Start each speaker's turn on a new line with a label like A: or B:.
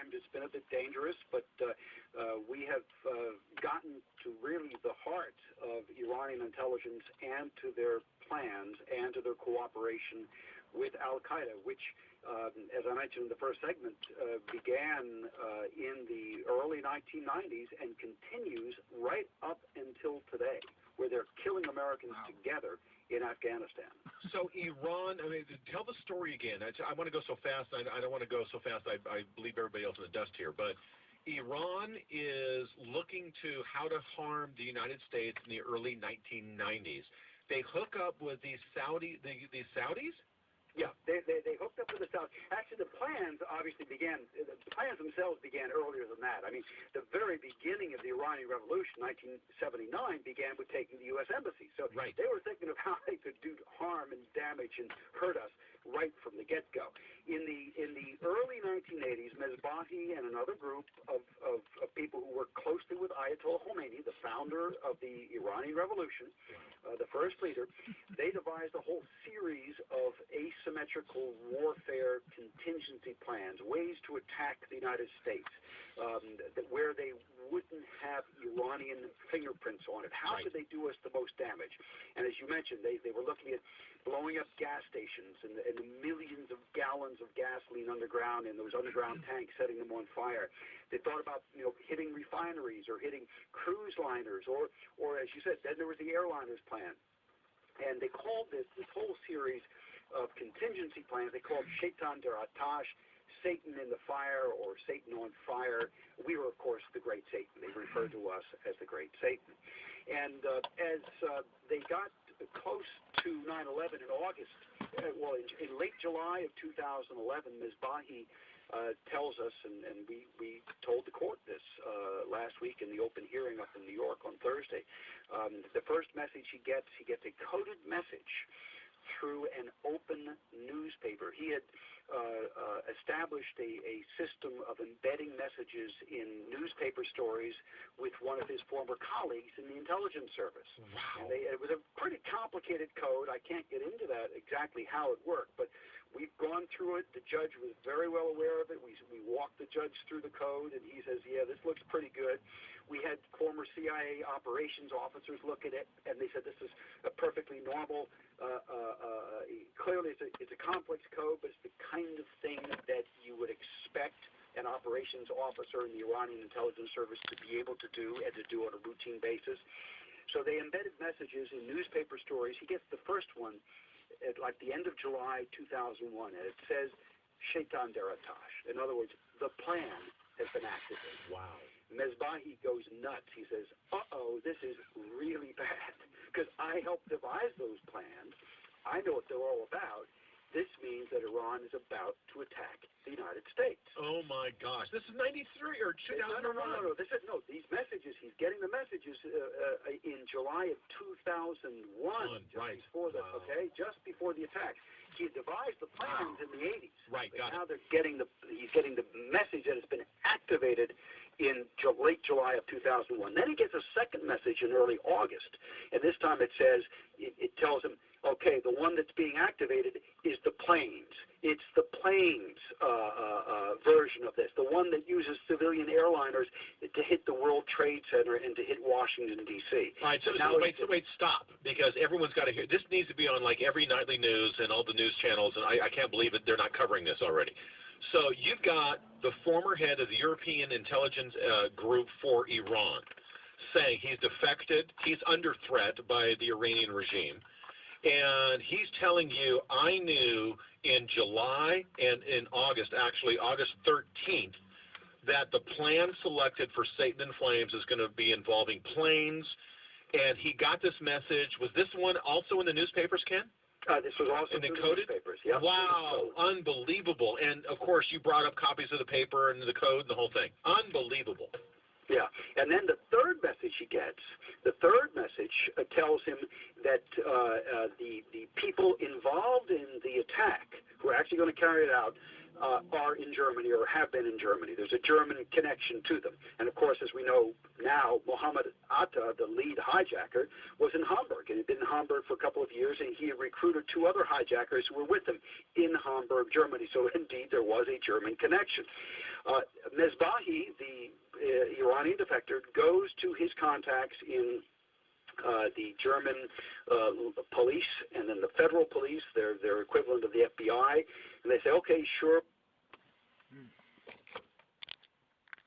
A: times it's been a bit dangerous, but we have gotten to really the heart of Iranian intelligence and to their plans and to their cooperation with Al-Qaeda, which, as I mentioned in the first segment, began in the early 1990s and continues right up until today, where they're killing Americans together in Afghanistan.
B: So Iran, I mean, tell the story again. I want to go so fast. I don't want to go so fast. I believe everybody else in the dust here. But Iran is looking to how to harm the United States in the early 1990s. They hook up with these Saudis?
A: Yeah, they hooked up with the South. Actually, the plans obviously began, the plans themselves began earlier than that. I mean, the very beginning of the Iranian Revolution, 1979, began with taking the U.S. Embassy. So they were thinking of how they could do harm and damage and hurt us right from the get-go. In the early 1980s, Mesbahi and another group of people who worked closely with Ayatollah Khomeini, the founder of the Iranian Revolution, the first leader, they devised a whole series of asymmetrical warfare contingency plans, ways to attack the United States, where they wouldn't have Iranian fingerprints on it. How could they do us the most damage? And as you mentioned, they were looking at blowing up gas stations and the millions of gallons of gasoline underground and those underground tanks, setting them on fire. They thought about, hitting refineries or hitting cruise liners, or as you said, then there was the airliners plan. And they called this whole series of contingency plans, they called Shaitan der Atash, Satan in the fire, or Satan on fire. We were, of course, the Great Satan. They referred to us as the Great Satan. And as they got close to 9/11 in August, in late July of 2011, Mesbahi tells us, and we told the court this last week in the open hearing up in New York on Thursday, the first message he gets a coded message through an open newspaper. He had established a system of embedding messages in newspaper stories with one of his former colleagues in the intelligence service. Wow. And it was a pretty complicated code. I can't get into that exactly how it worked, but we've gone through it. The judge was very well aware of it. We walked the judge through the code, and he says, yeah, this looks pretty good. We had former CIA operations officers look at it, and they said this is a perfectly normal, clearly it's a complex code, but it's the kind of thing that you would expect an operations officer in the Iranian intelligence service to be able to do and to do on a routine basis. So they embedded messages in newspaper stories. He gets the first one at like the end of July 2001, and it says Shaitan der Atash. In other words, the plan has been activated.
B: Wow.
A: Mesbahi goes nuts. He says, uh-oh, this is really bad, because I helped devise those plans. I know what they're all about. This means that Iran is about to attack the United States.
B: Oh, my gosh. This is 93 or 2001?
A: No. These messages, he's getting the messages in July of 2001. Just before the attack. He devised the plans in the 80s.
B: Right,
A: now he's getting the message that has been activated in late July of 2001. Then he gets a second message in early August, and this time it says, it tells him, okay, the one that's being activated is the planes. It's the planes version of this, the one that uses civilian airliners to hit the World Trade Center and to hit Washington, D.C.
B: All right, so wait, stop, because everyone's got to hear. This needs to be on like every nightly news and all the news channels, and I can't believe it, they're not covering this already. So you've got the former head of the European intelligence group for Iran saying he's defected, he's under threat by the Iranian regime. And he's telling you, I knew in July and in August, actually August 13th, that the plan selected for Satan in Flames is going to be involving planes. And he got this message. Was this one also in the newspapers, Ken?
A: This was also in the newspapers. Yep.
B: Wow, unbelievable. And, of course, you brought up copies of the paper and the code and the whole thing. Unbelievable.
A: Yeah, and then the third message he gets, tells him that the people involved in the attack, who are actually going to carry it out, are in Germany or have been in Germany. There's a German connection to them. And of course, as we know now, Mohammed Atta, the lead hijacker, was in Hamburg, and had been in Hamburg for a couple of years, and he had recruited 2 other hijackers who were with him in Hamburg, Germany. So indeed, there was a German connection. Mesbahi, the Iranian defector, goes to his contacts in the German police and then the federal police, their equivalent of the FBI, and they say, okay, sure,